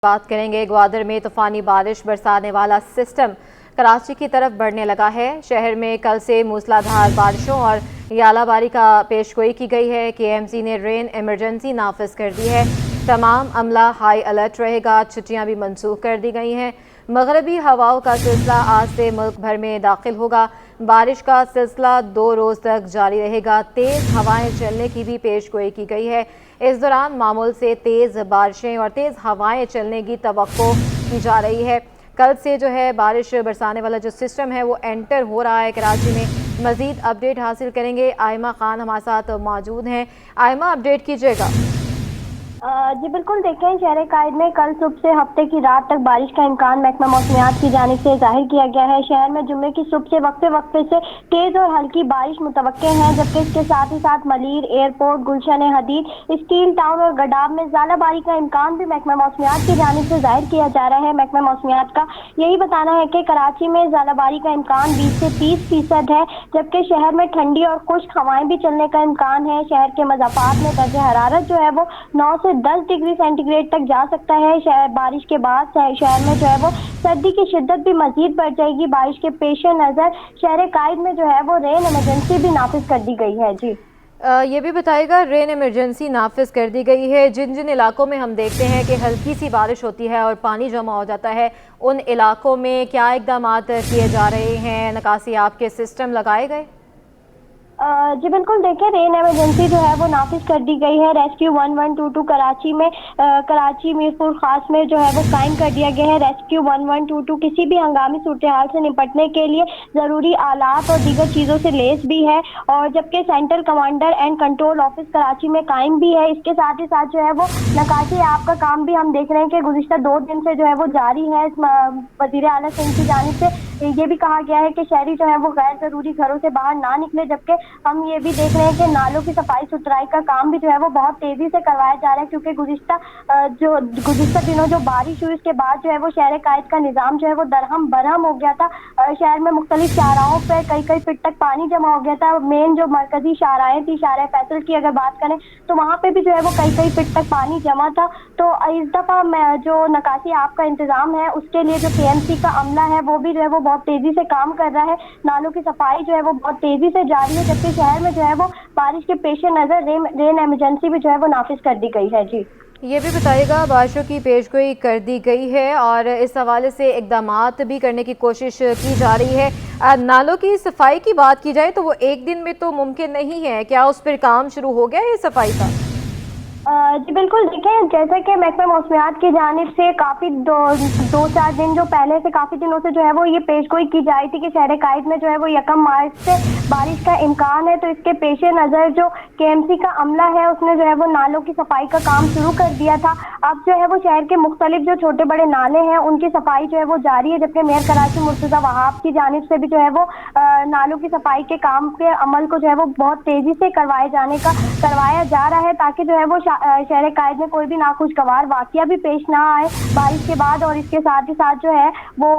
بات کریں گے۔ گوادر میں طوفانی بارش برسانے والا سسٹم کراچی کی طرف بڑھنے لگا ہے۔ شہر میں کل سے موسلادھار بارشوں اور ژالہ باری کا پیش گوئی کی گئی ہے۔ KMC نے رین ایمرجنسی نافذ کر دی ہے۔ تمام عملہ ہائی الرٹ رہے گا۔ چھٹیاں بھی منسوخ کر دی گئی ہیں۔ مغربی ہواؤں کا سلسلہ آج سے ملک بھر میں داخل ہوگا۔ بارش کا سلسلہ 2 روز تک جاری رہے گا۔ تیز ہوائیں چلنے کی بھی پیش گوئی کی گئی ہے۔ اس دوران معمول سے تیز بارشیں اور تیز ہوائیں چلنے کی توقع کی جا رہی ہے۔ کل سے جو ہے بارش برسانے والا جو سسٹم ہے وہ انٹر ہو رہا ہے کراچی میں۔ مزید اپڈیٹ حاصل کریں گے۔ آئمہ خان ہمارے ساتھ موجود ہیں۔ آئمہ، اپڈیٹ کیجیے گا۔ جی بالکل، دیکھیں شہر قائد میں کل صبح سے ہفتے کی رات تک بارش کا امکان محکمہ موسمیات کی جانب سے ظاہر کیا گیا ہے۔ شہر میں جمعے کی صبح سے وقفے سے تیز اور ہلکی بارش متوقع ہے، جبکہ اس کے ساتھ ہی ساتھ ملیر، ایئرپورٹ، گلشن حدید، اسٹیل ٹاؤن اور گڈاب میں ژالہ باری کا امکان بھی محکمہ موسمیات کی جانب سے ظاہر کیا جا رہا ہے۔ محکمہ موسمیات کا یہی بتانا ہے کہ کراچی میں ژالہ باری کا امکان 20 سے 30% ہے، جبکہ شہر میں ٹھنڈی اور خشک ہوائیں بھی چلنے کا امکان ہے۔ شہر کے مضافات میں درجہ حرارت جو ہے وہ 9 سے 10 ڈگری سینٹی گریڈ تک جا سکتا ہے۔ بارش کے بعد شہر میں جو ہے وہ سردی کی شدت بھی مزید بڑھ جائے گی۔ بارش کے پیش نظر شہر قائد میں جو ہے وہ رین ایمرجنسی بھی نافذ کر دی گئی ہے۔ جی یہ بھی بتائے گا، رین ایمرجنسی نافذ کر دی گئی ہے۔ جن علاقوں میں ہم دیکھتے ہیں کہ ہلکی سی بارش ہوتی ہے اور پانی جمع ہو جاتا ہے، ان علاقوں میں کیا اقدامات کیے جا رہے ہیں؟ نکاسی آپ کے سسٹم لگائے گئے؟ جی بالکل، دیکھیں رین ایمرجنسی جو ہے وہ نافذ کر دی گئی ہے۔ ریسکیو 1122 کراچی میرپور خاص میں جو ہے وہ قائم کر دیا گیا ہے۔ ریسکیو 1122 کسی بھی ہنگامی صورتحال سے نپٹنے کے لیے ضروری آلات اور دیگر چیزوں سے لیس بھی ہے، اور جبکہ central commander and control office Karachi میں قائم بھی ہے۔ اس کے ساتھ ہی ساتھ جو ہے وہ نکاسی آپ کا کام بھی ہم دیکھ رہے ہیں کہ گزشتہ 2 دن سے جو ہے وہ جاری ہے۔ وزیر اعلیٰ سندھ کی جانب سے یہ بھی کہا گیا ہے کہ شہری جو ہے وہ غیر ضروری گھروں سے باہر نہ نکلے، جبکہ ہم یہ بھی دیکھ رہے ہیں کہ نالوں کی صفائی ستھرائی کا کام بھی جو ہے وہ بہت تیزی سے کروایا جا رہا ہے، کیونکہ گزشتہ دنوں جو بارش ہوئی اس کے بعد جو ہے وہ شہر قائد کا نظام جو ہے وہ درہم برہم ہو گیا تھا۔ شہر میں مختلف شاہراہوں پہ کئی فٹ تک پانی جمع ہو گیا تھا۔ مین جو مرکزی شاہراہیں تھی، شارع فیصل کی اگر بات کریں تو وہاں پہ بھی جو ہے وہ کئی فٹ تک پانی جمع تھا۔ تو اس دفعہ جو نکاسی آپ کا انتظام ہے اس کے لیے جو KMC کا عملہ ہے وہ بھی جو ہے وہ بہت تیزی سے کام کر رہا ہے۔ نالوں کی صفائی جو ہے وہ بہت تیزی سے جاری ہے، جبکہ شہر میں جو ہے وہ بارش کے پیش نظر رین ایمرجنسی بھی جو ہے وہ نافذ کر دی گئی ہے۔ جی یہ بھی بتائے گا، بارشوں کی پیش گوئی کر دی گئی ہے اور اس حوالے سے اقدامات بھی کرنے کی کوشش کی جا رہی ہے۔ نالوں کی صفائی کی بات کی جائے تو وہ ایک دن میں تو ممکن نہیں ہے، کیا اس پر کام شروع ہو گیا ہے صفائی کا؟ جی بالکل، دیکھیں جیسا کہ محکمہ موسمیات کی جانب سے کافی 2-4 دن جو پہلے سے کافی دنوں سے جو ہے وہ یہ پیش گوئی کی جائی تھی کہ شہر قائد میں جو ہے وہ 1 مارچ سے بارش کا امکان ہے، تو اس کے پیش نظر جو KMC کا عملہ ہے اس نے جو ہے وہ نالوں کی صفائی کا کام شروع کر دیا تھا۔ اب جو ہے وہ شہر کے مختلف جو چھوٹے بڑے نالے ہیں ان کی صفائی جو ہے وہ جاری ہے، جبکہ میئر کراچی مرتضیٰ وہاب کی جانب سے بھی جو ہے وہ نالوں کی صفائی کے کام کے عمل کو جو ہے وہ بہت تیزی سے کروایا جا رہا ہے، تاکہ جو ہے وہ شہر قائد میں کوئی بھی ناخوشگوار واقعہ بھی پیش نہ آئے بارش کے بعد، اور اس کے ساتھ ہی ساتھ جو ہے وہ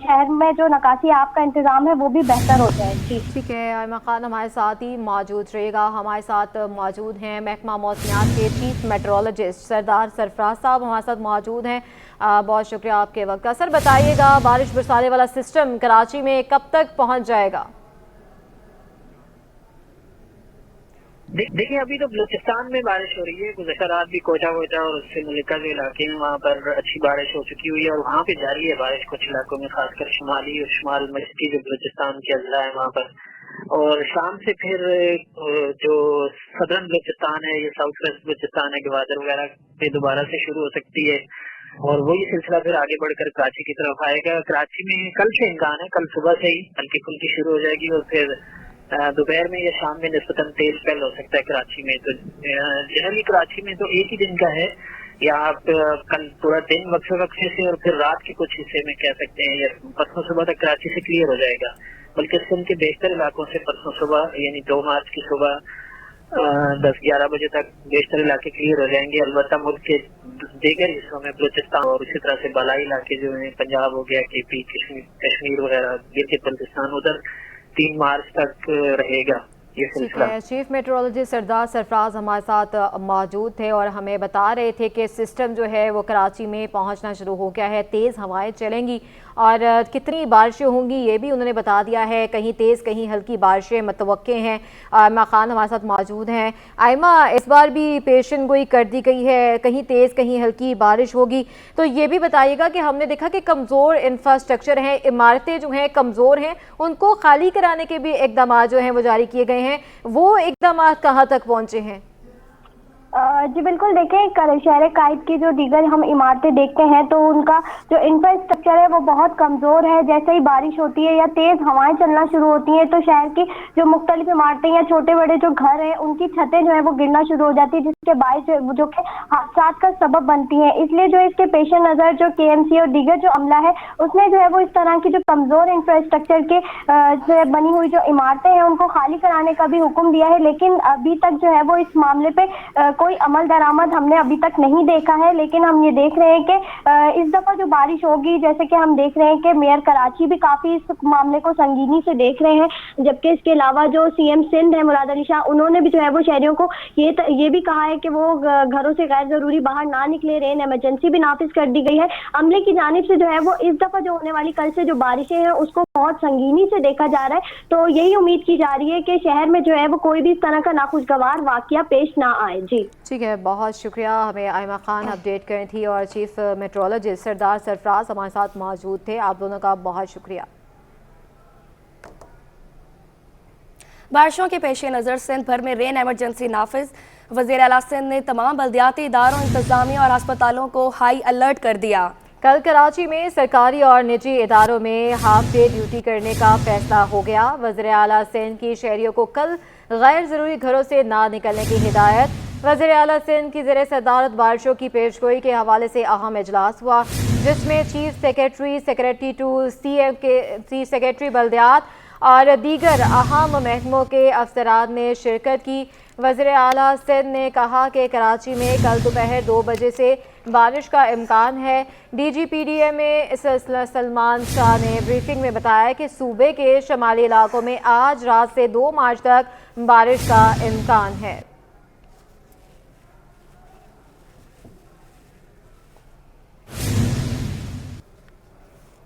شہر میں جو نکاسی آپ کا انتظام ہے وہ بھی بہتر ہو جائے۔ جی ٹھیک ہے، آئمہ خان ہمارے ساتھ ہی موجود رہے گا۔ ہمارے ساتھ موجود ہیں محکمہ موسمیات کے چیف میٹرولوجسٹ سردار سرفراز صاحب ہمارے ساتھ موجود ہیں۔ بہت شکریہ آپ کے وقت کا۔ سر بتائیے گا، بارش برسانے والا سسٹم کراچی میں کب تک پہنچ جائے گا؟ دیکھیں ابھی تو بلوچستان میں بارش ہو رہی ہے، گزشتہ رات بھی کوٹا اور اس سے ملکہ کے علاقے میں وہاں پر اچھی بارش ہو چکی ہوئی ہے، اور وہاں پہ جاری ہے بارش کچھ علاقوں میں، خاص کر شمالی اور شمال مشرقی جو بلوچستان کے اضلاع ہیں وہاں پر۔ اور شام سے پھر جو صدرن بلوچستان ہے یا ساؤتھ ویسٹ بلوچستان ہے، گوادر وغیرہ پہ دوبارہ سے شروع ہو سکتی ہے، اور وہی سلسلہ پھر آگے بڑھ کر کراچی کی طرف آئے گا۔ کراچی میں کل سے امکان ہے، کل صبح سے ہی ہلکی پھلکی شروع ہو جائے گی، اور پھر دوپہر میں یا شام میں نسبتاً تیز پہل ہو سکتا ہے کراچی میں۔ تو جنرلی کراچی میں تو ایک ہی دن کا ہے، یا آپ کل پورا دن وقفے سے اور پھر رات کے کچھ حصے میں کہہ سکتے ہیں، یا پرسوں صبح تک کراچی سے کلیئر ہو جائے گا، بلکہ سندھ کے بیشتر علاقوں سے پرسوں صبح یعنی 2 مارچ کی صبح 10-11 بجے تک بیشتر علاقے کلیئر ہو جائیں گے۔ البتہ ملک کے دیگر حصوں میں بلوچستان اور اسی طرح سے بالائی علاقے جو ہیں، پنجاب ہو گیا، KP، کشمیر وغیرہ، گلگت بلتستان، ادھر 3 مارچ تک رہے گا۔ ये ठीक सिलसिला। है, चीफ मेट्रोलॉजिस्ट सरदार सरफराज हमारे साथ मौजूद थे और हमें बता रहे थे कि सिस्टम जो है वो कराची में पहुंचना शुरू हो गया है, तेज़ हवाएं चलेंगी और कितनी बारिशें होंगी ये भी उन्होंने बता दिया है, कहीं तेज़ कहीं हल्की बारिशें मतवक्के हैं। आयमा खान हमारे साथ मौजूद हैं। आयमा, इस बार भी पेशन गोई कर दी गई है, कहीं तेज़ कहीं हल्की बारिश होगी, तो ये भी बताइएगा कि हमने देखा कि कमज़ोर इंफ्रास्ट्रक्चर हैं, इमारतें जो हैं कमज़ोर हैं, उनको खाली कराने के भी इकदाम जो हैं वो जारी किए गए हैं, वो इकदाम कहाँ तक पहुँचे हैं? जी बिल्कुल, देखें शहर कायद की जो दीगर हम इमारतें देखते हैं तो उनका जो इंफ्रास्ट्रक्चर है वो बहुत कमज़ोर है। जैसे ही बारिश होती है या तेज़ हवाएं चलना शुरू होती हैं तो शहर की जो मुख्तलिफ इमारतें या छोटे बड़े जो घर हैं उनकी छतें जो है वो गिरना शुरू हो जाती है, जिसके बायस जो कि हादसा का सबब बनती हैं। इसलिए जो इसके पेश नज़र जो KMC और दीगर जो अमला है उसने जो है वो इस तरह की जो कमज़ोर इंफ्रास्ट्रक्चर के जो बनी हुई जो इमारतें हैं उनको खाली कराने का भी हुक्म दिया है, लेकिन अभी तक जो है वो इस मामले पे कोई अमल दरामद हमने अभी तक नहीं देखा है। लेकिन हम ये देख रहे हैं कि इस दफ़ा जो बारिश होगी, जैसे कि हम देख रहे हैं कि मेयर कराची भी काफ़ी इस मामले को संगीनी से देख रहे हैं, जबकि इसके अलावा जो CM सिंध है मुराद अली शाह, उन्होंने भी जो है वो शहरियों को ये भी कहा है कि वो घरों से गैर ज़रूरी बाहर ना निकले। रेन एमरजेंसी भी नाफिज कर दी गई है। अमले की जानिब से जो है वो इस दफ़ा जो होने वाली कल से जो बारिशें हैं उसको बहुत संगीनी से देखा जा रहा है। तो यही उम्मीद की जा रही है कि शहर में जो है वो कोई भी इस तरह का नाखुशगवार वाक़या पेश ना आए। जी ठीक है, बहुत शुक्रिया। हमें आयमा खान अपडेट करी थी और चीफ मेट्रोलॉजिस्ट सरदार सरफराज हमारे साथ मौजूद थे। आप दोनों का बहुत शुक्रिया। बारिशों के पेश नज़र सिंध भर में रेन एमरजेंसी नाफिज। वज़ीर आला सिंध ने तमाम बल्दियाती इदारों, इंतजामिया और अस्पतालों को हाई अलर्ट कर दिया। कल कराची में सरकारी और निजी इदारों में हाफ डे ड्यूटी करने का फैसला हो गया। वज़ीर आला सिंध की शहरियों को कल गैर ज़रूरी घरों से ना निकलने की हिदायत। वज़ीर आला सिंध की ज़ेरे सदारत बारिशों की पेशगोई के हवाले से अहम इजलास हुआ, जिसमें chief secretary, secretary to CM के चीफ सेक्रेटरी बल्दियात और दीगर अहम महकमों के अफसरान ने शिरकत की। वज़ीर आला सिंध ने कहा कि कराची में कल दोपहर 2 बजे से बारिश का इम्कान है। DGPDA में सलमान शाह ने ब्रीफिंग में बताया कि सूबे के शमाली इलाकों में आज रात से 2 मार्च तक बारिश का इम्कान है।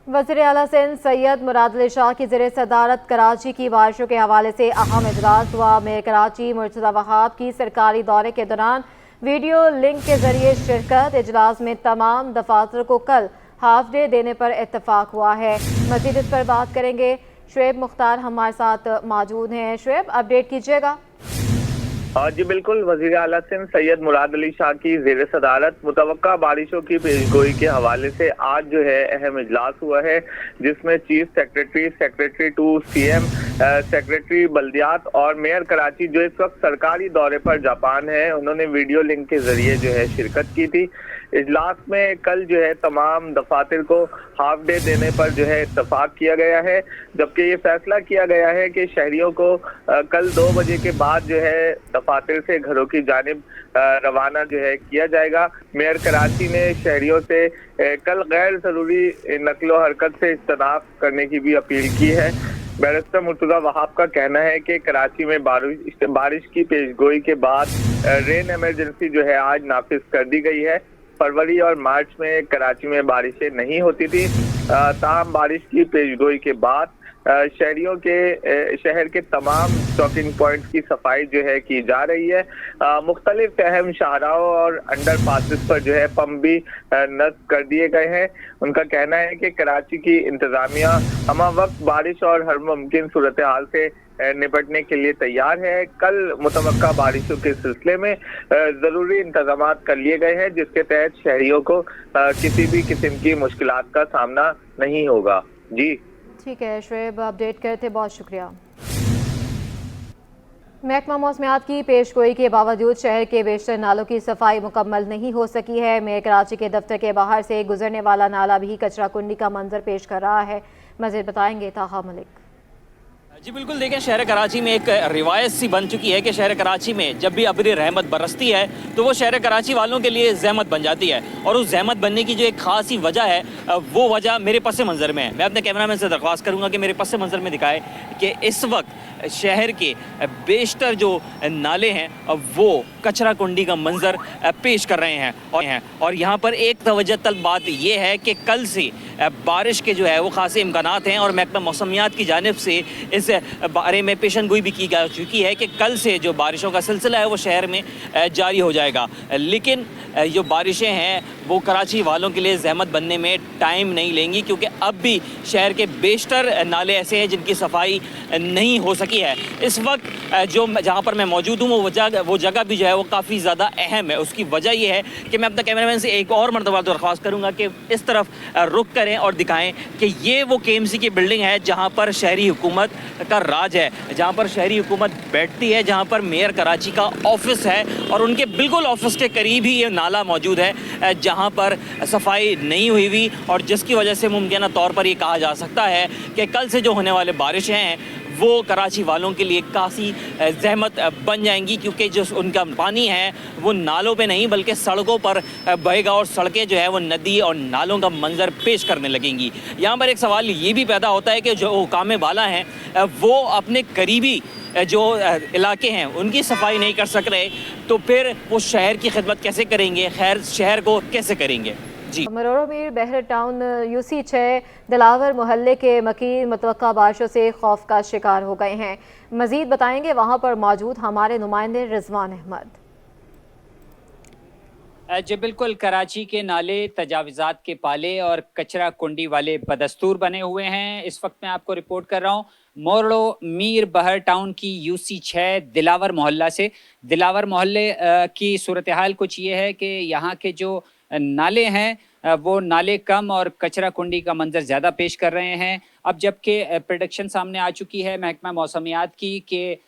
वज़ीर आला सिंध सैयद मुराद अली शाह की ज़ेरे सदारत कराची की बारिशों के हवाले से अहम इजलास हुआ। मेयर कराची मुर्तज़ा वहाब की सरकारी दौरे के दौरान वीडियो लिंक के जरिए शिरकत। इजलास में तमाम दफातर को कल हाफ डे देने पर इत्तफाक हुआ है। मज़ीद इस पर बात करेंगे, शुएब मुख्तार हमारे साथ मौजूद हैं। शुएब, अपडेट कीजिएगा। जी बिल्कुल, वज़ीर आला सिंध सैयद मुराद अली शाह की ज़ेर सदारत मुतवक्का बारिशों की पेशगोई के हवाले से आज जो है अहम इजलास हुआ है, जिसमें chief secretary, secretary to CM, secretary बल्दियात और मेयर कराची जो इस वक्त सरकारी दौरे पर जापान है, उन्होंने वीडियो लिंक के जरिए जो है शिरकत की थी। इजलास में कल जो है तमाम दफातर को हाफ डे देने पर जो है इत्तफाक किया गया है, जबकि ये फैसला किया गया है कि शहरियों को कल 2 बजे के बाद जो है दफातर से घरों की जानिब रवाना जो है किया जाएगा। मेयर कराची ने शहरियों से कल गैर ज़रूरी नकलो हरकत से इज्तनाब करने की भी अपील की है। बैरिस्टर मुर्तज़ा वहाब का कहना है कि कराची में बारिश की पेशगोई के बाद रेन एमरजेंसी जो है आज नाफिज कर दी गई है। फरवरी और मार्च में कराची में बारिशें नहीं होती थी, ताहम बारिश की पेशगोई के बाद शहरियों के शहर के तमाम स्टॉकिंग पॉइंट्स की सफाई जो है की जा रही है। मुख्तलिफ अहम शाहराओं और अंडर पासिस पर जो है पंप भी नस्ब कर दिए गए हैं। उनका कहना है कि कराची की इंतजामिया हमा वक्त बारिश और हर मुमकिन सूरत हाल से निपटने के लिए तैयार है। कल मुतवक्का बारिशों के सिलसिले में ज़रूरी इंतजाम कर लिए गए हैं, जिसके तहत शहरियों को किसी भी किस्म की मुश्किलात का सामना नहीं होगा। जी ठीक है शुएब, अपडेट करते बहुत शुक्रिया। महकमा मौसमियात की पेशगोई के बावजूद शहर के बेशतर नालों की सफाई मुकम्मल नहीं हो सकी है। मेयर कराची के दफ्तर के बाहर से गुजरने वाला नाला भी कचरा कुंडी का मंजर पेश कर रहा है। मज़ीद बताएंगे ताहा मलिक। जी बिल्कुल, देखें शहर कराची में एक रिवायत सी बन चुकी है कि शहर कराची में जब भी अबरी रहमत बरसती है तो वो शहर कराची वालों के लिए ज़हमत बन जाती है, और उस ज़हमत बनने की जो एक ख़ास ही वजह है वो वजह मेरे पस मंज़र में है। मैं अपने कैमरामैन से दरख्वास्त करूँगा कि मेरे पस मंज़र में दिखाए कि इस वक्त शहर के बेशतर जो नाले हैं वो कचरा कुंडी का मंज़र पेश कर रहे हैं। और यहाँ पर एक तवज्जो तलब बात ये है कि कल से बारिश के जो है वो खासे इम्कानात हैं, और महकमा मौसमियात की जानिब से इस बारे में पेशन गोई भी की जा चुकी है कि कल से जो बारिशों का सिलसिला है वो शहर में जारी हो जाएगा। लेकिन जो बारिशें हैं वो कराची वालों के लिए ज़हमत बनने में टाइम नहीं लेंगी, क्योंकि अब भी शहर के बेशतर नाले ऐसे हैं जिनकी सफाई नहीं हो सकी है। इस वक्त जो जहाँ पर मैं मौजूद हूँ वो जगह भी जो है वो काफ़ी ज़्यादा अहम है। उसकी वजह ये है कि मैं अपने कैमरामैन से एक और मरतबा दरख्वास्त करूँगा कि इस तरफ रुख करें और दिखाएं कि ये वो KMC की बिल्डिंग है जहाँ पर शहरी हुकूमत का राज है, जहाँ पर शहरी हुकूमत बैठती है, जहाँ पर मेयर कराची का ऑफिस है, और उनके बिल्कुल ऑफिस के करीब ही ये नाला मौजूद है जहाँ पर सफाई नहीं हुई हुई, और जिसकी वजह से मुमकिन तौर पर ये कहा जा सकता है कि कल से जो होने वाले बारिशें हैं वो कराची वालों के लिए काफ़ी ज़हमत बन जाएंगी, क्योंकि जो उनका पानी है वो नालों पे नहीं बल्कि सड़कों पर बहेगा, और सड़कें जो है वो नदी और नालों का मंजर पेश करने लगेंगी। यहाँ पर एक सवाल ये भी पैदा होता है कि जो हुकाम वाला हैं वो अपने करीबी जो इलाके हैं उनकी सफाई नहीं कर सक रहे, तो फिर वो शहर की खिदमत कैसे करेंगे, खैर शहर को कैसे करेंगे। जी मरोड़ा मीर बहर टाउन UC6 दिलावर मोहल्ले के मकीन मुतवक्का बारिशों से खौफ का शिकार हो गए हैं। मजीद बताएंगे वहाँ पर मौजूद हमारे नुमाइंदे रिजवान अहमद। जी बिल्कुल, कराची के नाले तजावज़ात के पाले और कचरा कुंडी वाले बदस्तूर बने हुए हैं। इस वक्त मैं आपको रिपोर्ट कर रहा हूँ मोरलो मीर बहर टाउन की UC6 दिलावर मोहल्ला से। दिलावर मोहल्ले की सूरत हाल कुछ ये है कि यहाँ के जो नाले हैं वो नाले कम और कचरा कुंडी का मंजर ज़्यादा पेश कर रहे हैं। अब जबकि प्रेडिक्शन सामने आ चुकी है महकमा मौसमियात की कि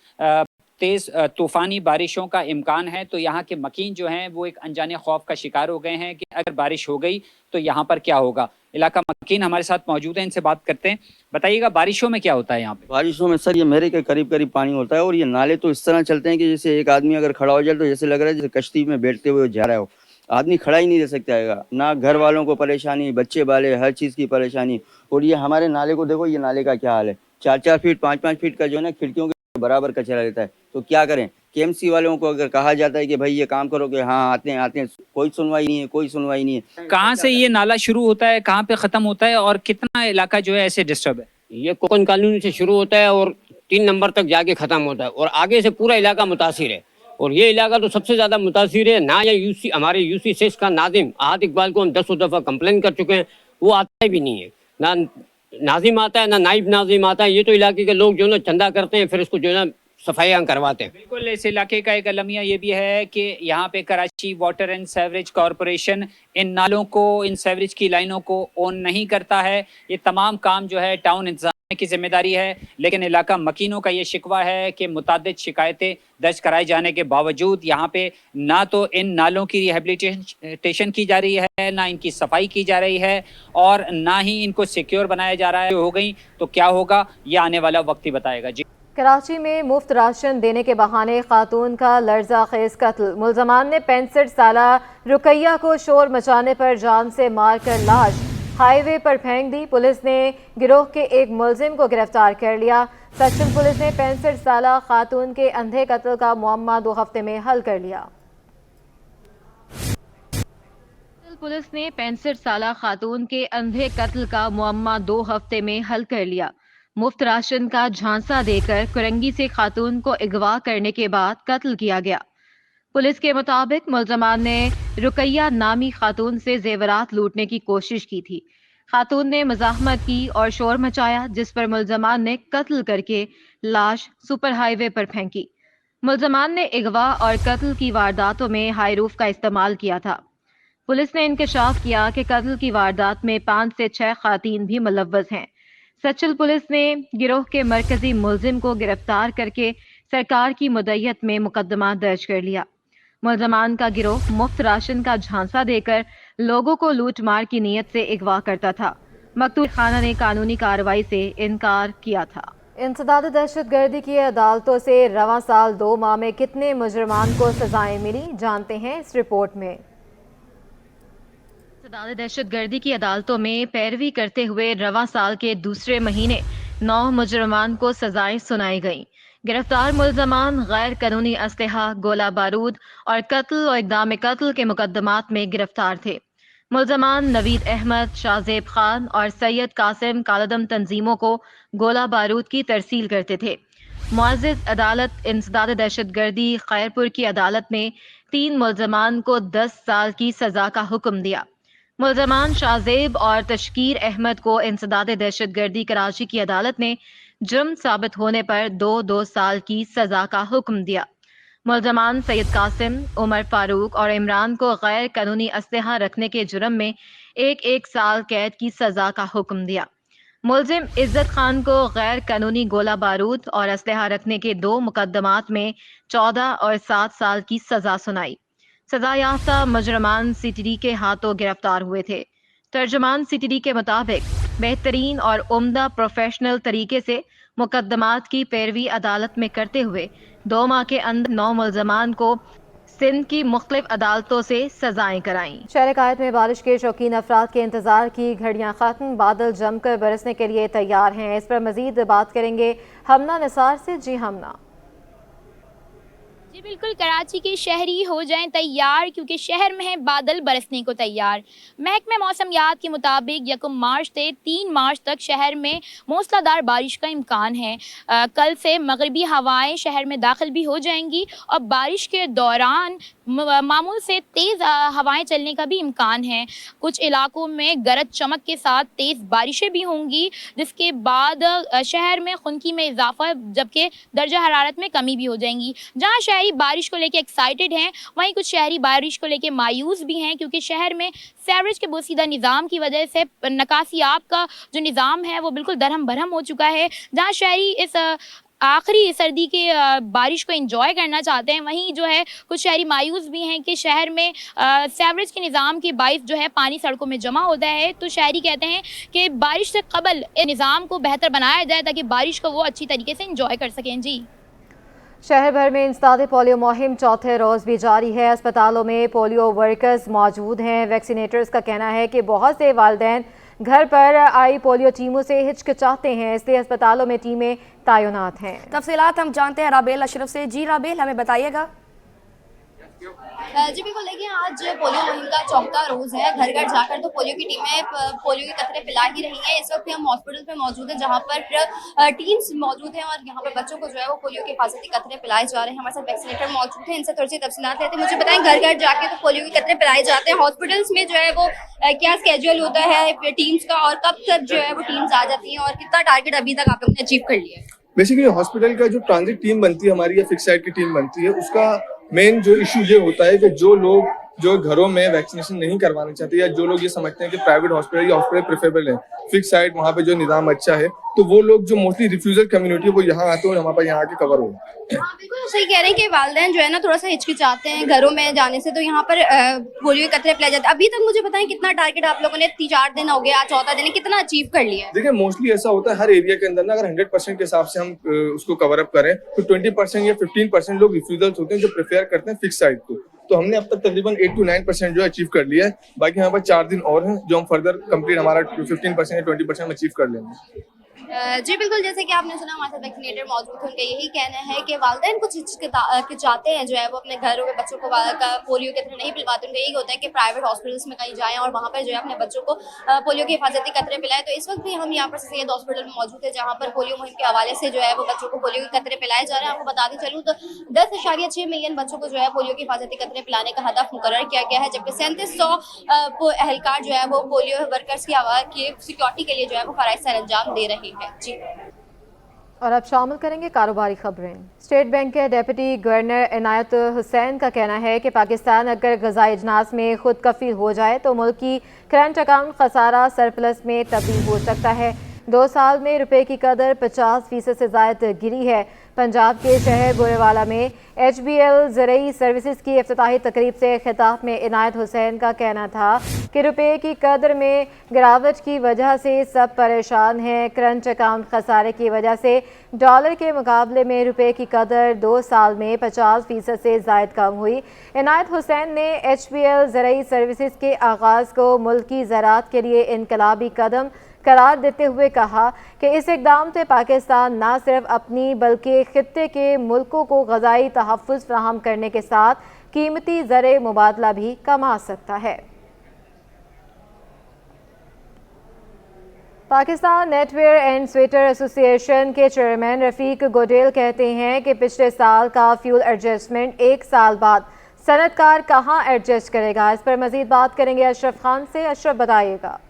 तेज़ तूफ़ानी बारिशों का इम्कान है, तो यहाँ के मकीन जो हैं वो एक अनजाने खौफ का शिकार हो गए हैं कि अगर बारिश हो गई तो यहाँ पर क्या होगा। इलाका मकीन हमारे साथ मौजूद हैं, इनसे बात करते हैं। बताइएगा बारिशों में क्या होता है यहाँ पे? बारिशों में सर ये मेरे के करीब करीब पानी होता है, और ये नाले तो इस तरह चलते हैं कि जैसे एक आदमी अगर खड़ा हो जाए तो जैसे लग रहा है जैसे कश्ती में बैठते हुए जा रहा हो। आदमी खड़ा ही नहीं रह सकता है, ना घर वालों को परेशानी, बच्चे वाले, हर चीज़ की परेशानी। और ये हमारे नाले को देखो, ये नाले का क्या हाल है, 4-4 फीट 5-5 फीट का जो है ना खिड़कियों के बराबर कचरा रहता है। तो क्या करें? KMC वालों को अगर कहा जाता है कि भाई ये काम करो, कि हाँ आते हैं, कोई सुनवाई नहीं है, कोई सुनवाई नहीं है। कहाँ से ये नाला शुरू होता है, कहाँ पे ख़त्म होता है, और कितना इलाका जो है ऐसे डिस्टर्ब है? ये कोकन कॉलोनी से शुरू होता है और 3 नंबर तक जाके ख़त्म होता है, और आगे से पूरा इलाका मुतासिर है। और ये इलाका तो सबसे ज़्यादा मुतासिर है ना। ये हमारे UC6 का नाजिम आहत इकबाल को हम 10 दफ़ा कंप्लेन कर चुके हैं, वो आता भी नहीं है। ना नाजिम आता है, ना नाइब नाजिम आता है। ये तो इलाके के लोग जो ना चंदा करते हैं, फिर इसको जो है सफाइयाँ करवाते हैं। बिल्कुल, इस इलाके का एक अलमिया ये भी है कि यहाँ पे Karachi water and sewerage corporation इन नालों को, इन सेवरेज की लाइनों को ओन नहीं करता है। ये तमाम काम जो है टाउन इंतजामिया की जिम्मेदारी है, लेकिन इलाका मकीनों का ये शिकवा है कि मुतादिद शिकायतें दर्ज कराए जाने के बावजूद यहाँ पे ना तो इन नालों की रिहेबिलिटेशन की जा रही है, ना इनकी सफाई की जा रही है, और ना ही इनको सिक्योर बनाया जा रहा है। हो गई तो क्या होगा ये आने वाला वक्त ही बताएगा। जी कराची में मुफ्त राशन देने के बहाने खातून का लर्जा खेज कत्ल। मुलजमान ने 65 साला रुकैया को शोर मचाने पर जान से मारकर लाश हाईवे पर फेंक दी। पुलिस ने गिरोह के एक मुलजिम को गिरफ्तार कर लिया। सचिन पुलिस ने 65 साला खातून के अंधे कत्ल का मुअम्मा 2 हफ्ते में हल कर लिया। पुलिस ने 65 साला खातून के अंधे कत्ल का मुअम्मा 2 हफ्ते में हल कर लिया। मुफ्त राशन का झांसा देकर कुरंगी से खातून को अगवा करने के बाद कत्ल किया गया। पुलिस के मुताबिक मुलजमान ने रुकैया नामी खातून से जेवरात लूटने की कोशिश की थी। खातून ने मज़ाहमत की और शोर मचाया, जिस पर मुलजमान ने कत्ल करके लाश सुपर हाईवे पर फेंकी। मुलजमान ने अगवा और कत्ल की वारदातों में हाई रूफ का इस्तेमाल किया था। पुलिस ने इंकशाफ किया कि कत्ल की वारदात में 5 से 6 खातीन भी मुलव्वस हैं। सचिल पुलिस ने गिरोह के मरकजी मुलजिम को गिरफ्तार करके सरकार की मुद्दत में मुकदमा दर्ज कर लिया। मुलजमान का गिरोह मुफ्त राशन का झांसा देकर लोगों को लूट मार की नीयत से अगवा करता था। मकतूल खाना ने कानूनी कार्रवाई से इनकार किया था। इंसदाद दहशत गर्दी की अदालतों से रवां साल 2 माह में कितने मुजरमान को सजाएं मिली, जानते हैं इस रिपोर्ट में। इंसदाद दहशत गर्दी की अदालतों में पैरवी करते हुए रवां साल के दूसरे महीने 9 मुजरमान को सजाएं सुनाई गईं। गिरफ्तार मुल्जमान गैर कानूनी असलहा, गोला बारूद और कत्ल और इक़दाम कत्ल के मुकदमात में गिरफ्तार थे। मुल्जमान नवीद अहमद, शाहजेब खान और सैयद कासिम कालदम तंजीमों को गोला बारूद की तरसील करते थे। मुअज़्ज़िज़ अदालत इंसदाद दहशत गर्दी खैरपुर की अदालत में 3 मुल्जमान को 10 साल की सजा का हुक्म दिया। मुल्जमान शाहजेब और तशकीर अहमद को इंसदाद दहशत गर्दी कराची की अदालत ने जुर्म साबित होने पर 2-2 साल की सजा का हुक्म दिया। मुल्जमान सैयद कासिम, उमर फारूक और इमरान को गैर कानूनी असलहा रखने के जुर्म में 1-1 साल कैद की सजा का हुक्म दिया। मुलजिम इज्जत खान को गैर कानूनी गोला बारूद और असलहा रखने के 2 मुकदमात में 14 और 7 साल की सजा सुनाई। सजा याफ्ता मुजरमान सीटीडी के हाथों गिरफ्तार हुए थे। तर्जुमान सीटीडी के मुताबिक बेहतरीन और उम्दा प्रोफेशनल तरीके से मुकदमात की पैरवी अदालत में करते हुए 2 माह के अंदर 9 मुल्जमान को सिंध की मुख्तलिफ अदालतों से सजाएं कराईं। शहर कायद में बारिश के शौकीन अफराद के इंतजार की घड़ियां खत्म, बादल जमकर बरसने के लिए तैयार हैं। इस पर मजीद बात करेंगे हमना निसार से। जी हमना। जी बिल्कुल, कराची के शहरी हो जाएं तैयार क्योंकि शहर में है बादल बरसने को तैयार। महकमे मौसमियात के मुताबिक 1 मार्च से 3 मार्च तक शहर में मूसलाधार बारिश का इम्कान है। कल से मगरबी हवाएं शहर में दाखिल भी हो जाएंगी और बारिश के दौरान मामूल से तेज़ हवाएं चलने का भी इम्कान है। कुछ इलाकों में गरज चमक के साथ तेज़ बारिशें भी होंगी, जिसके बाद शहर में खुनकी में इजाफा जबकि दर्जा हरारत में कमी भी हो जाएंगी। जहाँ शहरी बारिश को लेकर एक्साइटेड हैं, वहीं कुछ शहरी बारिश को लेकर मायूस भी हैं क्योंकि शहर में सीवरेज के बोसीदा निज़ाम की वजह से निकासियाब का जो निज़ाम है वो बिल्कुल दरहम भरम हो चुका है। जहाँ शहरी इस आखिरी सर्दी के बारिश को एंजॉय करना चाहते हैं, वहीं जो है कुछ शहरी मायूस भी हैं कि शहर में सीवरेज के निज़ाम के बाइस जो है पानी सड़कों में जमा होता है। तो शहरी कहते हैं कि बारिश से कबल निज़ाम को बेहतर बनाया जाए ताकि बारिश को वो अच्छी तरीके से एंजॉय कर सकें। जी, शहर भर में इंसदाद पोलियो मुहिम चौथे रोज़ भी जारी है। अस्पतालों में पोलियो वर्कर्स मौजूद हैं। वैक्सीनेटर्स का कहना है कि बहुत से वालिदैन घर पर आई पोलियो टीमों से हिचकिचाते हैं, इसलिए अस्पतालों में टीमें तैनात हैं। तफसीलात हम जानते हैं राबेल अशरफ से। जी राबेल, हमें बताइएगा। जी बिल्कुल, देखिए आज पोलियो मुहिम का चौथा रोज़ है। घर घर जाकर तो पोलियो की टीमें पोलियो के कतरे पिला ही रही हैं। इस वक्त हम हॉस्पिटल पे मौजूद हैं जहां पर टीम्स मौजूद हैं और यहां पर बच्चों को जो है वो पोलियो के हिफाजती कतरे पिलाए जा रहे हैं। हमारे साथ वैक्सीनेटर मौजूद हैं, इनसे थोड़ी सी तफसीलात लेते हैं। मुझे बताएं, घर घर जाके तो पोलियो के कतरे पिलाए जाते हैं, हॉस्पिटल्स में जो है वो क्या स्केड्यूल होता है टीम्स का और कब तक जो है वो टीम्स आ जाती हैं और कितना टारगेट अभी तक आप लोगों ने अचीव कर लिया है? बेसिकली हॉस्पिटल का जो ट्रांजिट टीम बनती है हमारी या फिक्स साइड की टीम बनती है, उसका मेन जो इशू ये होता है कि जो लोग जो घरों में वैक्सीनेशन नहीं करवाना चाहते या जो लोग ये समझते हैं कि प्राइवेट हॉस्पिटल या हॉस्पिटल प्रेफरेबल है, फिक्स साइड वहाँ पे जो निज़ाम अच्छा है, तो वो लोग जो मोस्टली रिफ्यूजल कम्युनिटी है वो यहाँ आते हैं और हमारे पास यहाँ आके कवर हो। हाँ बिल्कुल सही कह रहे हैं कि वालिदैन जो है ना थोड़ा सा हिचकिचाते हैं घरों में जाने से, तो यहाँ पर पोलियो के कतरे पिलाए जाते हैं। अभी तक मुझे बताएं कितना टारगेट आप लोगों ने 3-4 दिन हो गया, आज चौथा दिन है, कितना अचीव कर लिया है? देखिए मोस्टली ऐसा होता है हर एरिया के अंदर ना, अगर 100% के हिसाब से हम उसको कवर अप करें तो 20% या 15% लोग रिफ्यूजल्स होते हैं जो प्रेफर करते हैं फिक्स साइड को। तो हमने अब तक तकरीबन 8 to 9% जो अचीव कर लिया है। बाकी हमारे पास 4 दिन और हैं जो हम फर्दर कंप्लीट हमारा 15% या 20% अचीव कर लेंगे। जी बिल्कुल, जैसे कि आपने सुना हमारे साथ वैक्सीनेटर मौजूद है, उनका यही कहना है कि वालिदैन कुछ हिचकिचाते हैं जो है वो अपने घरों में बच्चों को पोलियो के कतरे नहीं पिलवाते। उनका यही होता है कि प्राइवेट हॉस्पिटल्स में कहीं जाएं और वहाँ पर जो है अपने बच्चों को पोलियो के हिफाजती कतरे पिलाएं। तो इस वक्त भी हम यहाँ पर सैयद हॉस्पिटल में मौजूद है जहाँ पर पोलियो मुहिम के हवाले से जो है वो बच्चों को पोलियो के कतरे पिलाए जा रहे हैं। आपको बताते चलूँ तो 10.6 मिलियन बच्चों को जो है पोलियो के हिफाजती कतरे पिलाने का हदफ मुकर्रर किया गया है, जबकि 3700 एहलकार जो है वो पोलियो वर्कर्स की सिक्योरिटी के लिए जो है वो फराइज सर अंजाम दे रहे हैं। जी, और अब शामिल करेंगे कारोबारी खबरें। स्टेट बैंक के डेप्यूटी गवर्नर इनायत हुसैन का कहना है कि पाकिस्तान अगर ग़ज़ाई इजनास में खुद कफील हो जाए तो मुल्क की करंट अकाउंट खसारा सरप्लस में तब्दील हो सकता है। 2 साल में रुपए की कदर 50% से ज़ायद गिरी है। पंजाब के शहर बुरेवाला में HBL ज़रई सर्विसेज की इफ्तिताही तकरीब से खिताब में इनायत हुसैन का कहना था कि रुपये की कदर में गिरावट की वजह से सब परेशान हैं। क्रंच अकाउंट खसारे की वजह से डॉलर के मुकाबले में रुपये की कदर 2 साल में 50% से ज़ायद कम हुई। इनायत हुसैन ने HBL ज़रई सर्विसेज के आगाज़ को मुल्की ज़राअत के लिए इनकलाबी कदम करार देते हुए कहा कि इस इक़दाम से पाकिस्तान न सिर्फ अपनी बल्कि खित्ते के मुल्कों को ग़ज़ाई तहफ़्फ़ुज़ फराहम करने के साथ कीमती ज़र मुबादला भी कमा सकता है। Pakistan Netware and sweater association के चेयरमैन रफ़ीक गोडेल कहते हैं कि पिछले साल का फ्यूल एडजस्टमेंट 1 साल बाद सनतकार कहां एडजस्ट करेगा। इस पर मज़ीद बात करेंगे अशरफ खान से। अशरफ बताइएगा।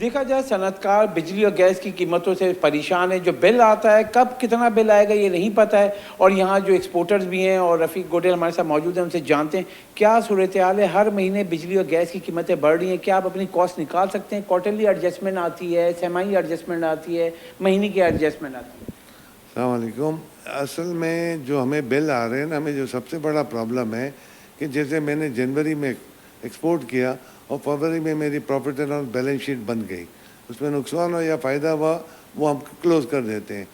देखा जाए सनतकार बिजली और गैस की कीमतों से परेशान है। जो बिल आता है कब कितना बिल आएगा ये नहीं पता है। और यहाँ जो एक्सपोर्टर्स भी हैं और रफ़ीक गोडेल हमारे साथ मौजूद हैं, उनसे जानते हैं क्या सूरत हाल है। हर महीने बिजली और गैस की कीमतें बढ़ रही हैं, क्या आप अपनी कॉस्ट निकाल सकते हैं? क्वार्टरली एडजस्टमेंट आती है, सेमाई एडजस्टमेंट आती है, महीने की एडजस्टमेंट आती है? अस्सलाम वालेकुम। असल में जो हमें बिल आ रहे हैं ना, हमें जो सबसे बड़ा प्रॉब्लम है कि जैसे मैंने जनवरी में एक्सपोर्ट किया और फरवरी में मेरी profit and loss balance sheet बन गई, उसमें नुकसान हो या फ़ायदा हुआ वो हम क्लोज कर देते हैं।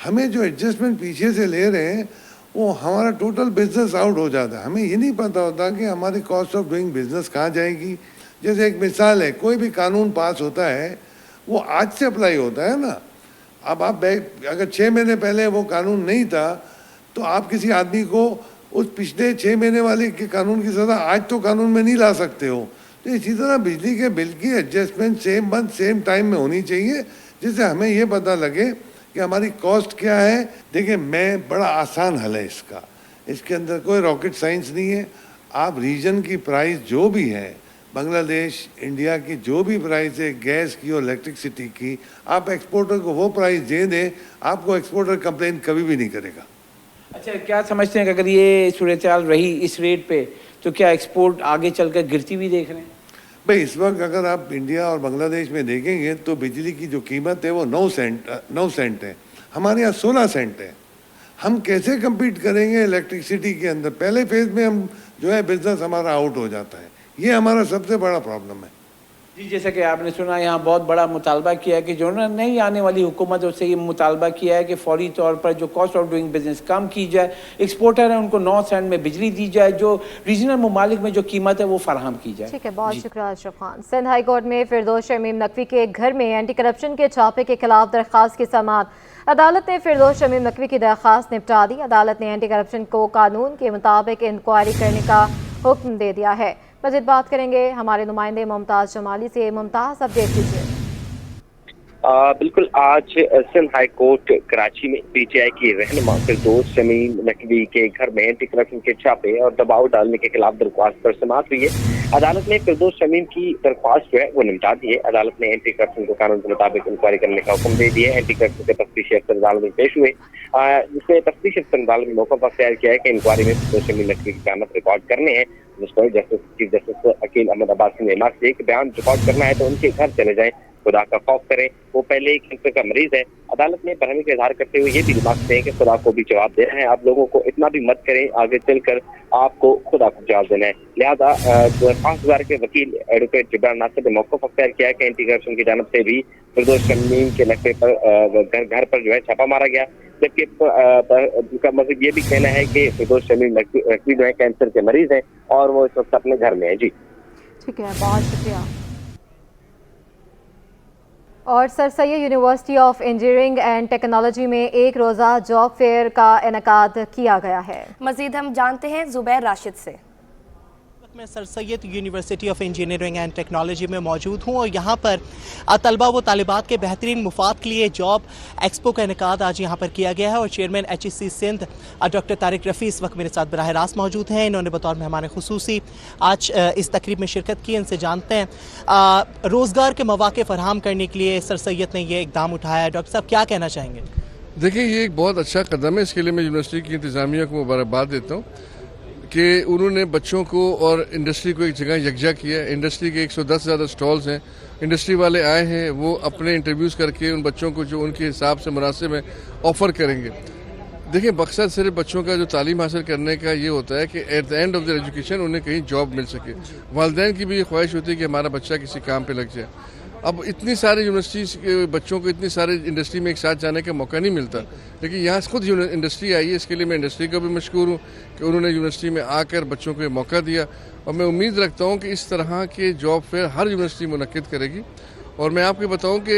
हमें जो एडजस्टमेंट पीछे से ले रहे हैं वो हमारा टोटल बिजनेस आउट हो जाता है। हमें ये नहीं पता होता कि हमारी कॉस्ट ऑफ डूइंग बिजनेस कहाँ जाएगी। जैसे एक मिसाल है, कोई भी कानून पास होता है वो आज से अप्लाई होता है ना। अब आप अगर 6 महीने पहले वो कानून नहीं था तो आप किसी आदमी को उस पिछले 6 महीने वाले के कानून की सज़ा आज तो कानून में नहीं ला सकते हो। तो इसी तरह बिजली के बिल की adjustment same month same time में होनी चाहिए, जिससे हमें ये पता लगे कि हमारी कॉस्ट क्या है। देखिए, मैं बड़ा आसान हल है इसका, इसके अंदर कोई रॉकेट साइंस नहीं है। आप रीजन की प्राइस जो भी है, बांग्लादेश इंडिया की जो भी प्राइस है गैस की और इलेक्ट्रिसिटी की, आप एक्सपोर्टर को वो प्राइस दे दें, आपको एक्सपोर्टर कंप्लेन कभी भी नहीं करेगा। अच्छा, क्या समझते हैं कि अगर ये सूरत हाल रही इस रेट पे तो क्या एक्सपोर्ट आगे चलकर गिरती हुई देख रहे हैं? भाई, इस वक्त अगर आप इंडिया और बांग्लादेश में देखेंगे तो बिजली की जो कीमत है वो 9 सेंट है, हमारे यहाँ 16 सेंट है। हम कैसे कम्पीट करेंगे इलेक्ट्रिसिटी के अंदर? पहले फेज में हम जो है बिजनेस हमारा आउट हो जाता है, ये हमारा सबसे बड़ा प्रॉब्लम है। जी, जैसे कि आपने सुना यहाँ बहुत बड़ा मुतालबा किया है कि जो ना नई आने वाली हुकूमत है उससे ये मुतालबा किया है कि फौरी तौर पर जो कॉस्ट ऑफ डूइंग बिजनेस कम की जाए, एक्सपोर्टर है उनको 9 सेंट में बिजली दी जाए, जो रीजनल ममालिक में जो कीमत है वो फराहम की जाए। ठीक है, बहुत शुक्रिया अशरफ खान। सिंध हाई कोर्ट में फिरदौस शमीम नकवी के घर में एंटी करप्शन के छापे के खिलाफ दरख्वास्त की समाअत। अदालत ने फिरदौस शमीम नकवी की दरख्वास्त निपटा दी। अदालत ने एंटी करप्शन को कानून के मुताबिक इंक्वायरी करने का हुक्म दे दिया है। मज़ीद बात करेंगे हमारे नुमाइंदे मुमताज़ जमाली से। मुमताज़, अपडेट कीजिए। बिल्कुल, आज सिंध हाई कोर्ट कराची में PTI की रहनुमा फिरदौस शमीम नकवी के घर में एंटी करप्शन के छापे और दबाव डालने के खिलाफ दरख्वास्त पर समाअत हुई है। अदालत ने फिरदौस शमीम की दरख्वास्त जो है वो निपटा दी है। अदालत ने एंटी करप्शन को कानून के मुताबिक इंक्वायरी करने का हुक्म दे दिया है। एंटी करप्शन के तफ्तीशी अफसर अदालत में पेश हुए, जिसमें तफ्तीशी अफसर अदालत में मौका अख्तियार किया है कि इंक्वायरी में फिरदौस शमीम नकवी की क़यामत रिकॉर्ड करने हैं। Justice chief justice Aqeel Ahmed Abbasi ने मांग की कि बयान रिकॉर्ड करना है तो उनके घर चले जाएं, खुदा का खौफ करें, वो पहले ही कैंसर का मरीज है। अदालत ने बरहमी का इजहार करते हुए ये भी रिमार्क किए कि खुदा को भी जवाब देना है, आप लोगों को इतना भी मत करें, आगे चलकर आपको खुदा को जवाब देना है। लिहाजा 5000 के वकील एडवोकेट जिब्रान नासिर ने मौक़िफ़ अख्तियार किया कि एंटी करप्शन की जानिब से भी फिरदौस शमीम के लकवे पर घर पर जो है छापा मारा गया, जबकि उनका मतलब ये भी कहना है कि फिरदौस शमीम नकवी जो है कैंसर के मरीज हैं और वो इस वक्त अपने घर में है। जी ठीक है, बहुत शुक्रिया। और sir Syed university of engineering and technology में एक रोज़ा जॉब फेयर का इनेकाद किया गया है। मजीद हम जानते हैं जुबैर राशिद से। मैं sir Syed university of engineering and technology में मौजूद हूँ और यहाँ पर तलबा व तालिबात के बेहतरीन मुफाद के लिए जॉब एक्सपो का इनेकाद आज यहाँ पर किया गया है और chairman HEC Sindh doctor Tariq Rafi इस वक्त मेरे साथ बराह रास्त मौजूद हैं। इन्होंने बतौर मेहमान खुसूसी आज इस तकरीब में शिरकत की। इनसे जानते हैं रोज़गार के मौक़े फराहम करने के लिए सर सैयद ने यह इक़दाम उठाया है। डॉक्टर साहब, क्या कहना चाहेंगे? देखिए, ये एक बहुत अच्छा कदम है, इसके लिए मैं यूनिवर्सिटी की इंतज़ामिया को मुबारकबाद देता हूँ कि उन्होंने बच्चों को और इंडस्ट्री को एक जगह यकजा किया। इंडस्ट्री के 110 से ज़्यादा स्टॉल्स हैं, इंडस्ट्री वाले आए हैं, वो अपने इंटरव्यूज़ करके उन बच्चों को जो उनके हिसाब से मुनासिब है ऑफ़र करेंगे। देखिए, मकसद सिर्फ बच्चों का जो तालीम हासिल करने का ये होता है कि at the end of the education उन्हें कहीं जॉब मिल सके। वालिदैन की भी ये ख्वाहिश होती है कि हमारा बच्चा किसी काम पे लग जाए। अब इतनी सारी यूनिवर्सिटीज़ के बच्चों को इतनी सारी इंडस्ट्री में एक साथ जाने का मौका नहीं मिलता, लेकिन यहाँ खुद इंडस्ट्री आई है। इसके लिए मैं इंडस्ट्री का भी मशकूर हूँ कि उन्होंने यूनिवर्सिटी में आकर बच्चों को ये मौका दिया, और मैं उम्मीद रखता हूँ कि इस तरह के जॉब फेयर हर यूनिवर्सिटी मुनक्किद करेगी। और मैं आपको बताऊं कि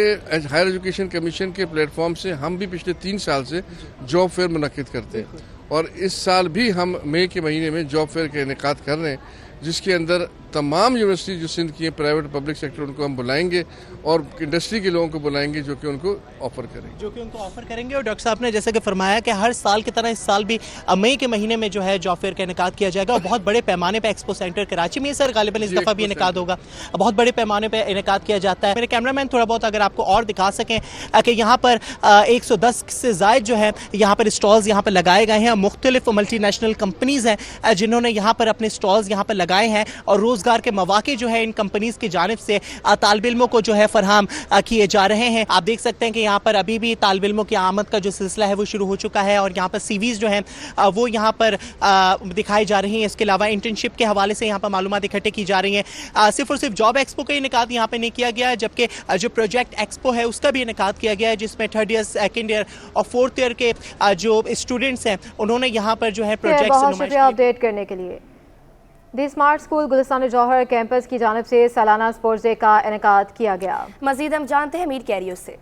हायर एजुकेशन कमीशन के प्लेटफॉर्म से हम भी पिछले 3 साल से जॉब फेयर मुनक्किद करते हैं, और इस साल भी हम मई के महीने में जॉब फेयर का इनेकाद कर रहे हैं, जिसके अंदर तमाम यूनिवर्सिटी जो सिंध की हैं, प्राइवेट पब्लिक सेक्टर, उनको हम बुलाएंगे और इंडस्ट्री के लोगों को बुलाएंगे जो कि उनको ऑफर करेंगे। और डॉक्टर साहब ने जैसे कि फरमाया कि हर साल की तरह इस साल भी मई के महीने में जो है जॉब फेयर का इनेकाद किया जाएगा, और बहुत बड़े पैमाने पर एक्सपो सेंटर कराची में सर गालिबन इस दफ़ा भी इनेकाद होगा, बहुत बड़े पैमाने पर इनेकाद किया जाता है। मेरे कैमरामैन थोड़ा बहुत अगर आपको और दिखा सकें कि यहाँ पर 110 से ज़ायद जो है यहाँ पर स्टॉल्स यहाँ पर लगाए गए हैं। मुख्तलिफ मल्टीनेशनल कंपनीज़ हैं जिन्होंने यहाँ पर अपने स्टॉल्स यहाँ पर लगाए हैं, और रोज़गार के मौके जो है इन कंपनीज़ की जानिब से तालिब इल्मों को जो है फरहम किए जा रहे हैं। आप देख सकते हैं कि यहाँ पर अभी भी तालिब इल्मों की आमद का जो सिलसिला है वो शुरू हो चुका है, और यहाँ पर सीवीज़ जो हैं वो यहाँ पर दिखाई जा रही हैं। इसके अलावा इंटर्नशिप के हवाले से यहाँ पर मालूमात इकट्ठे की जा रही हैं। सिर्फ और सिर्फ जॉब एक्सपो का इनेकाद यहाँ पर नहीं किया गया, जबकि जो प्रोजेक्ट एक्सपो है उसका भी इनेकाद किया गया है, जिसमें 3rd ईयर, 2nd ईयर और 4th ईयर के जो स्टूडेंट्स हैं उन्होंने यहाँ पर जो है प्रोजेक्ट। बहुत शुक्रिया अपडेट करने के लिए। दी स्मार्ट स्कूल गुलिस्तान जौहर कैंपस की जानिब से सालाना स्पोर्ट्स डे का इनेकाद किया गया। मजीद हम जानते हैं मीर कैरियो से।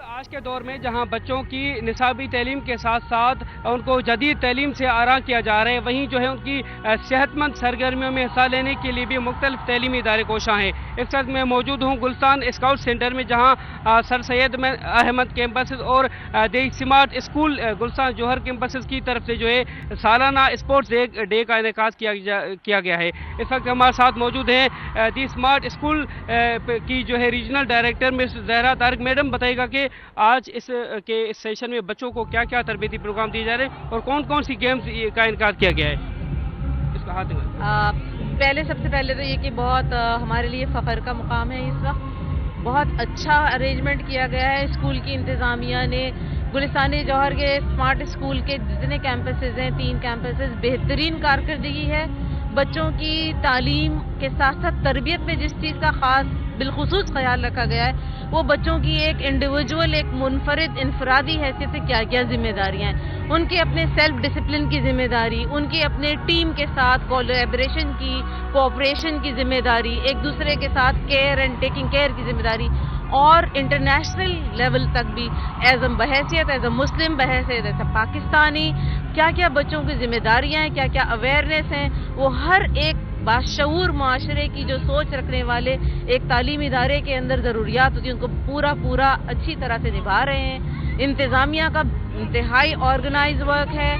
आज के दौर में जहां बच्चों की निसाबी तालीम के साथ साथ उनको जदीद तालीम से आरा किया जा रहा है, वहीं जो है उनकी सेहतमंद सरगर्मियों में हिस्सा लेने के लिए भी मुख्तलिफ तालीमी इदारे कोशा हैं। इस वक्त मैं मौजूद हूँ गुलिस्तान स्काउट सेंटर में, जहाँ सर सैयद अहमद कैंपस और दी स्मार्ट स्कूल गुलिस्तान जौहर कैंपस की तरफ से जो है सालाना स्पोर्ट्स डे का इनेकाद किया गया है। इस वक्त हमारे साथ मौजूद हैं दी स्मार्ट स्कूल की जो है regional director miss Zahra Tariq. Madam, बताइएगा कि आज इस सेशन में बच्चों को क्या क्या तरबियती प्रोग्राम दिए जा रहे हैं और कौन कौन सी गेम्स का इनकार किया गया है? इसका हाथ पहले सबसे पहले तो ये कि बहुत हमारे लिए फ़ख्र का मुकाम है। इस वक्त बहुत अच्छा अरेंजमेंट किया गया है स्कूल की इंतज़ामिया ने। गुलिस्तान जौहर के स्मार्ट स्कूल के जितने कैंपसेस हैं, 3 कैंपसेस, बेहतरीन कारकर्दगी है। बच्चों की तालीम के साथ साथ तरबियत में जिस चीज़ का ख़ास बिलखुसूस ख्याल रखा गया है, वो बच्चों की एक इंडिविजुअल, एक मुनफरिद इनफरादी हैसियत से क्या क्या जिम्मेदारियाँ हैं, उनके अपने सेल्फ डिसिप्लिन की जिम्मेदारी, उनके अपने टीम के साथ कोलैबोरेशन की, कोऑपरेशन की जिम्मेदारी, एक दूसरे के साथ केयर एंड टेकिंग केयर की जिम्मेदारी, और इंटरनेशनल लेवल तक भी एज अ मुस्लिम, बहैसियत एज अ पाकिस्तानी, क्या क्या बच्चों की जिम्मेदारियाँ हैं, क्या क्या अवेयरनेस हैं, वो हर एक बाशऊर माशरे की जो सोच रखने वाले एक तालीमी इदारे के अंदर ज़रूरियात होती हैं, उनको पूरा अच्छी तरह से निभा रहे हैं। इंतज़ामिया का इंतहाई ऑर्गेनाइज वर्क है,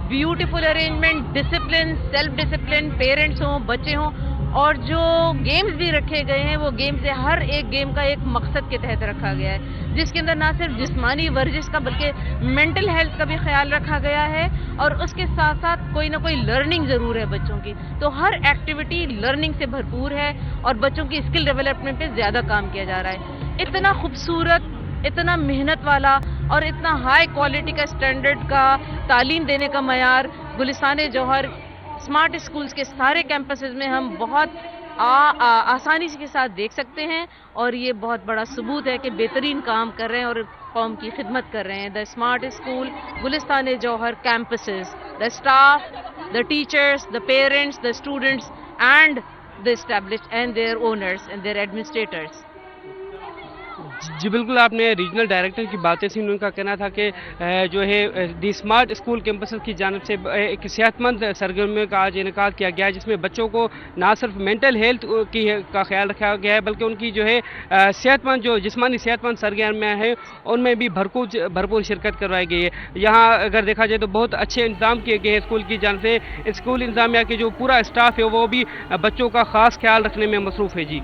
beautiful arrangement, discipline, self discipline, parents हों, बच्चे हों, और जो गेम्स भी रखे गए हैं वो गेम्स हर एक गेम का एक मकसद के तहत रखा गया है, जिसके अंदर ना सिर्फ जिस्मानी वर्जिश का बल्कि मेंटल हेल्थ का भी ख्याल रखा गया है, और उसके साथ साथ कोई ना कोई लर्निंग ज़रूर है बच्चों की। तो हर एक्टिविटी लर्निंग से भरपूर है और बच्चों की स्किल डेवलपमेंट पे ज़्यादा काम किया जा रहा है। इतना खूबसूरत, इतना मेहनत वाला और इतना हाई क्वालिटी का स्टैंडर्ड का तालीम देने का मयार गुलिस्तान जौहर स्मार्ट स्कूल्स के सारे कैंपसेस में हम बहुत आसानी के साथ देख सकते हैं, और ये बहुत बड़ा सबूत है कि बेहतरीन काम कर रहे हैं और कौम की खिदमत कर रहे हैं। The smart school Gulistan Jauhar campuses, the staff, the teachers, the parents, the students and the established and their owners and their administrators. जी बिल्कुल, आपने रीजनल डायरेक्टर की बातें सुनी। उनका कहना था कि जो है दी स्मार्ट स्कूल कैंपस की जानिब से एक सेहतमंद सरगर्मियों का आज इनेकाद किया गया है, जिसमें बच्चों को ना सिर्फ मेंटल हेल्थ का ख्याल रखा गया है, बल्कि उनकी जो है सेहतमंद, जो जिस्मानी सेहतमंद सरगर्मियाँ हैं उनमें भी भरपूर शिरकत करवाई गई है। यहाँ अगर देखा जाए तो बहुत अच्छे इंतजाम किए गए हैं स्कूल की जानिब से। स्कूल इंतजामिया के जो पूरा स्टाफ है वो भी बच्चों का ख़ास ख्याल रखने में मसरूफ़ है। जी।